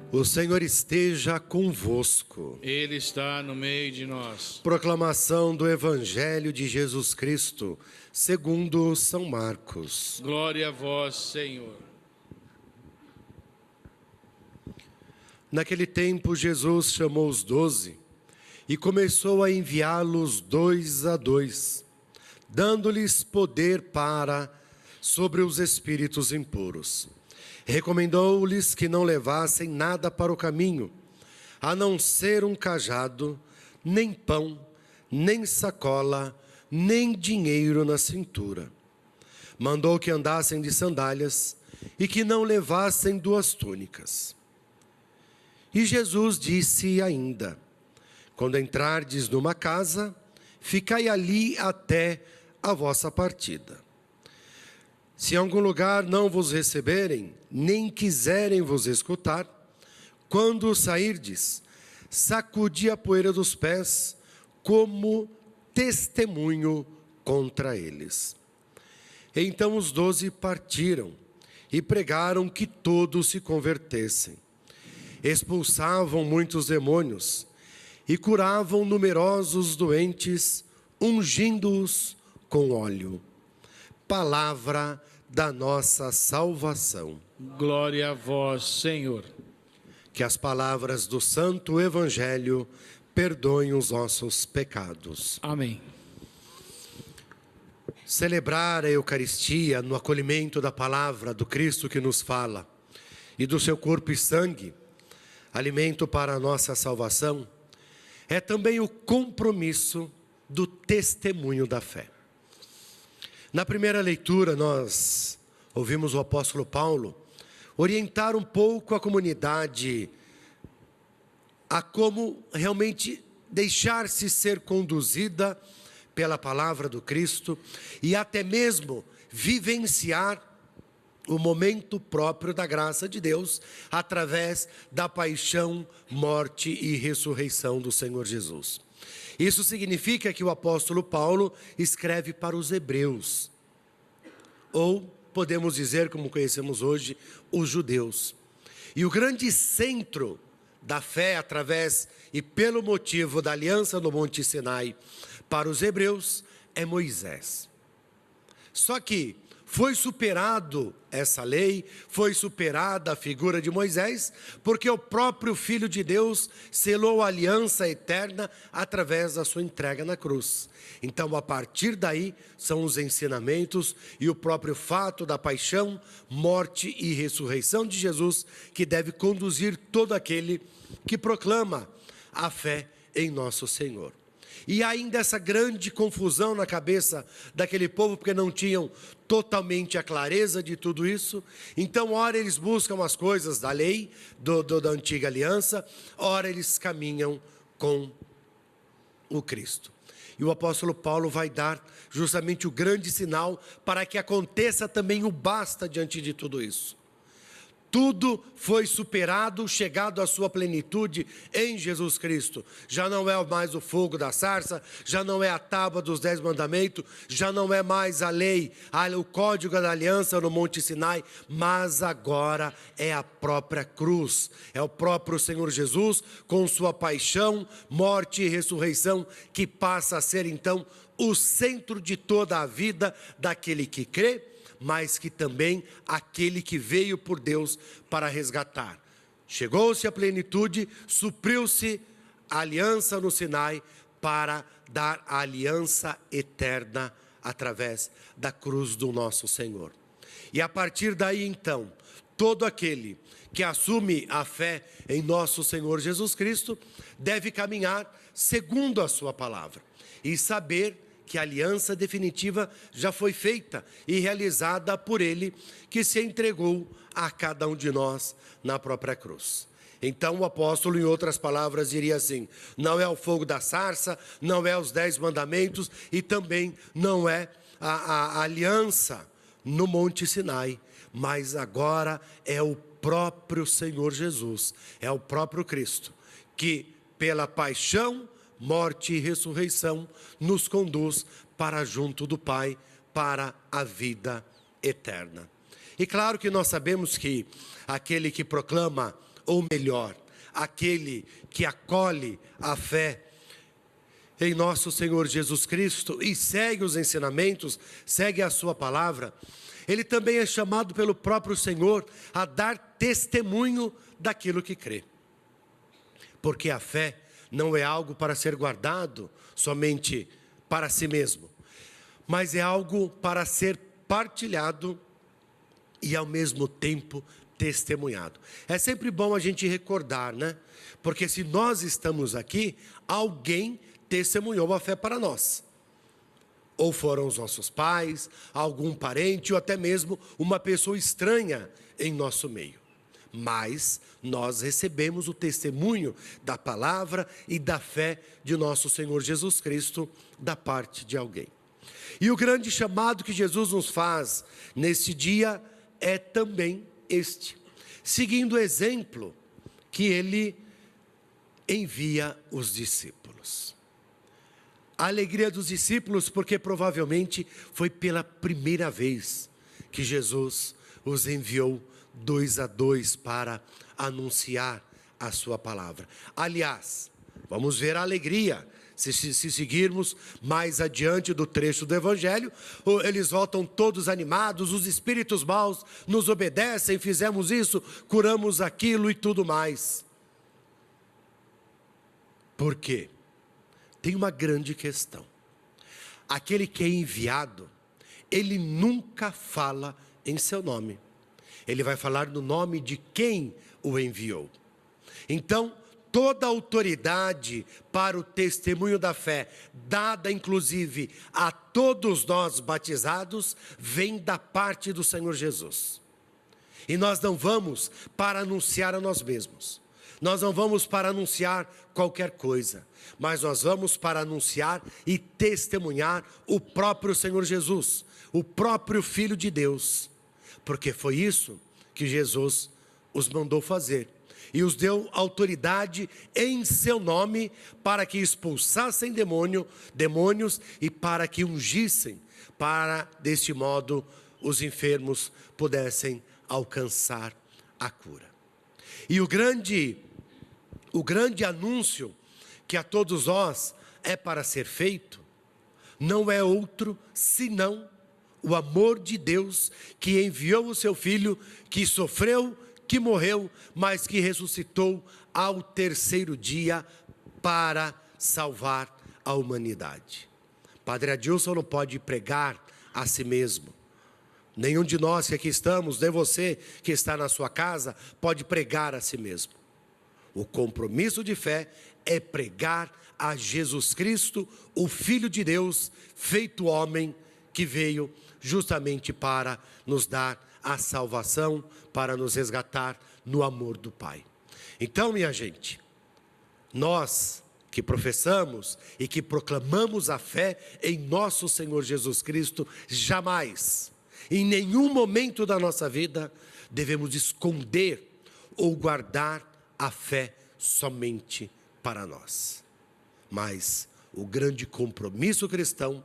O Senhor esteja convosco. Ele está no meio de nós. Proclamação do Evangelho de Jesus Cristo, segundo São Marcos. Glória a vós, Senhor. Naquele tempo, Jesus chamou os 12 e começou a enviá-los 2 a 2, dando-lhes poder sobre os espíritos impuros. Recomendou-lhes que não levassem nada para o caminho, a não ser um cajado, nem pão, nem sacola, nem dinheiro na cintura. Mandou que andassem de sandálias e que não levassem 2 túnicas. E Jesus disse ainda: quando entrardes numa casa, ficai ali até a vossa partida. Se em algum lugar não vos receberem, nem quiserem vos escutar, quando sairdes, sacudi a poeira dos pés como testemunho contra eles. Então os 12 partiram e pregaram que todos se convertessem. Expulsavam muitos demônios e curavam numerosos doentes, ungindo-os com óleo. Palavra da nossa salvação. Glória a vós, Senhor. Que as palavras do Santo Evangelho perdoem os nossos pecados. Amém. Celebrar a Eucaristia no acolhimento da palavra do Cristo que nos fala e do seu corpo e sangue, alimento para a nossa salvação, é também o compromisso do testemunho da fé. Na primeira leitura, nós ouvimos o apóstolo Paulo orientar um pouco a comunidade a como realmente deixar-se ser conduzida pela palavra do Cristo e até mesmo vivenciar o momento próprio da graça de Deus através da paixão, morte e ressurreição do Senhor Jesus. Isso significa que o apóstolo Paulo escreve para os hebreus, ou podemos dizer, como conhecemos hoje, os judeus. E o grande centro da fé, através e pelo motivo da aliança no Monte Sinai para os hebreus, é Moisés. Só que foi superado essa lei, foi superada a figura de Moisés, porque o próprio Filho de Deus selou a aliança eterna através da sua entrega na cruz. Então, a partir daí, são os ensinamentos e o próprio fato da paixão, morte e ressurreição de Jesus que deve conduzir todo aquele que proclama a fé em nosso Senhor. E ainda essa grande confusão na cabeça daquele povo, porque não tinham totalmente a clareza de tudo isso. Então, ora eles buscam as coisas da lei, da antiga aliança, ora eles caminham com o Cristo. E o apóstolo Paulo vai dar justamente o grande sinal para que aconteça também o basta diante de tudo isso. Tudo foi superado, chegado à sua plenitude em Jesus Cristo. Já não é mais o fogo da sarça, já não é a tábua dos 10 mandamentos, já não é mais a lei, o código da aliança no Monte Sinai, mas agora é a própria cruz. É o próprio Senhor Jesus com sua paixão, morte e ressurreição que passa a ser então o centro de toda a vida daquele que crê, mas que também aquele que veio por Deus para resgatar. Chegou-se a plenitude, supriu-se a aliança no Sinai para dar a aliança eterna através da cruz do nosso Senhor. E a partir daí então, todo aquele que assume a fé em nosso Senhor Jesus Cristo deve caminhar segundo a sua palavra e saber que a aliança definitiva já foi feita e realizada por Ele, que se entregou a cada um de nós na própria cruz. Então o apóstolo, em outras palavras, diria assim: não é o fogo da sarça, não é os 10 mandamentos e também não é a aliança no Monte Sinai, mas agora é o próprio Senhor Jesus, é o próprio Cristo, que pela paixão, morte e ressurreição, nos conduz para junto do Pai, para a vida eterna. E claro que nós sabemos que aquele que proclama ou melhor, aquele que acolhe a fé em nosso Senhor Jesus Cristo e segue os ensinamentos, segue a sua palavra, ele também é chamado pelo próprio Senhor a dar testemunho daquilo que crê. Porque a fé não é algo para ser guardado somente para si mesmo, mas é algo para ser partilhado e ao mesmo tempo testemunhado. É sempre bom a gente recordar, né? Porque se nós estamos aqui, alguém testemunhou a fé para nós. Ou foram os nossos pais, algum parente, ou até mesmo uma pessoa estranha em nosso meio. Mas nós recebemos o testemunho da palavra e da fé de nosso Senhor Jesus Cristo da parte de alguém. E o grande chamado que Jesus nos faz neste dia é também este, seguindo o exemplo que ele envia os discípulos. A alegria dos discípulos, porque provavelmente foi pela primeira vez que Jesus os enviou 2 a 2 para anunciar a sua palavra. Aliás, vamos ver a alegria. Se seguirmos mais adiante do trecho do Evangelho, eles voltam todos animados, os espíritos maus nos obedecem, fizemos isso, curamos aquilo e tudo mais. Por quê? Tem uma grande questão. Aquele que é enviado, ele nunca fala em seu nome. Ele vai falar no nome de quem o enviou. Então, toda a autoridade para o testemunho da fé, dada inclusive a todos nós batizados, vem da parte do Senhor Jesus. E nós não vamos para anunciar a nós mesmos. Nós não vamos para anunciar qualquer coisa, mas nós vamos para anunciar e testemunhar o próprio Senhor Jesus, o próprio Filho de Deus, porque foi isso que Jesus os mandou fazer. E os deu autoridade em seu nome para que expulsassem demônios e para que ungissem, para deste modo os enfermos pudessem alcançar a cura. E o grande anúncio que a todos nós é para ser feito, não é outro senão o amor de Deus que enviou o seu Filho, que sofreu, que morreu, mas que ressuscitou ao terceiro dia para salvar a humanidade. Padre Adilson não pode pregar a si mesmo. Nenhum de nós que aqui estamos, nem você que está na sua casa, pode pregar a si mesmo. O compromisso de fé é pregar a Jesus Cristo, o Filho de Deus, feito homem, que veio justamente para nos dar a salvação, para nos resgatar no amor do Pai. Então, minha gente, nós que professamos e que proclamamos a fé em nosso Senhor Jesus Cristo, jamais, em nenhum momento da nossa vida, devemos esconder ou guardar a fé somente para nós. Mas o grande compromisso cristão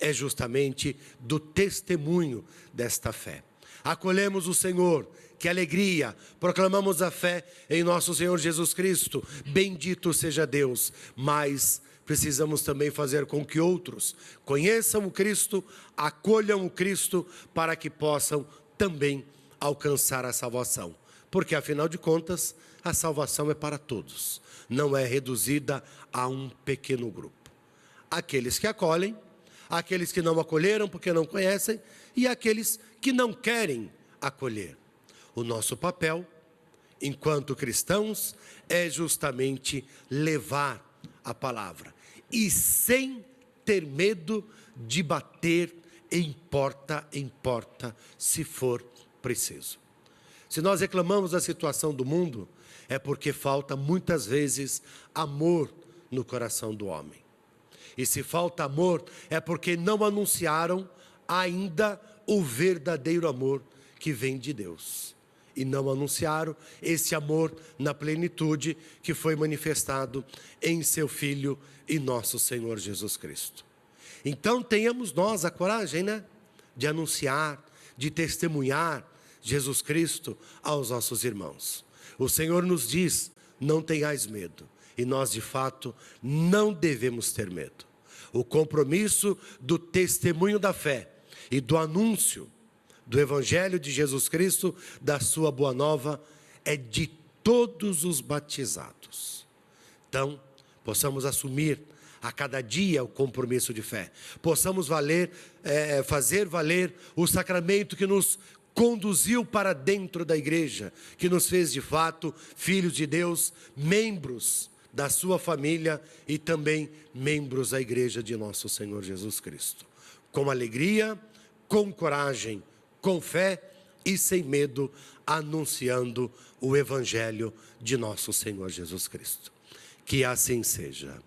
é justamente do testemunho desta fé. Acolhemos o Senhor, que alegria, proclamamos a fé em nosso Senhor Jesus Cristo, bendito seja Deus, mas precisamos também fazer com que outros conheçam o Cristo, acolham o Cristo, para que possam também alcançar a salvação, porque afinal de contas, a salvação é para todos, não é reduzida a um pequeno grupo. Aqueles que acolhem, aqueles que não acolheram porque não conhecem, e aqueles que não querem acolher. O nosso papel, enquanto cristãos, é justamente levar a palavra, e sem ter medo de bater em porta, se for preciso. Se nós reclamamos da situação do mundo, é porque falta muitas vezes amor no coração do homem. E se falta amor, é porque não anunciaram ainda o verdadeiro amor que vem de Deus. E não anunciaram esse amor na plenitude que foi manifestado em seu Filho e nosso Senhor Jesus Cristo. Então tenhamos nós a coragem, de anunciar, de testemunhar Jesus Cristo aos nossos irmãos. O Senhor nos diz: não tenhais medo. E nós, de fato, não devemos ter medo. O compromisso do testemunho da fé e do anúncio do Evangelho de Jesus Cristo, da sua boa nova, é de todos os batizados. Então, possamos assumir a cada dia o compromisso de fé. Possamos fazer valer o sacramento que nos conduziu para dentro da igreja, que nos fez de fato filhos de Deus, membros da sua família e também membros da igreja de nosso Senhor Jesus Cristo. Com alegria, com coragem, com fé e sem medo, anunciando o Evangelho de nosso Senhor Jesus Cristo. Que assim seja.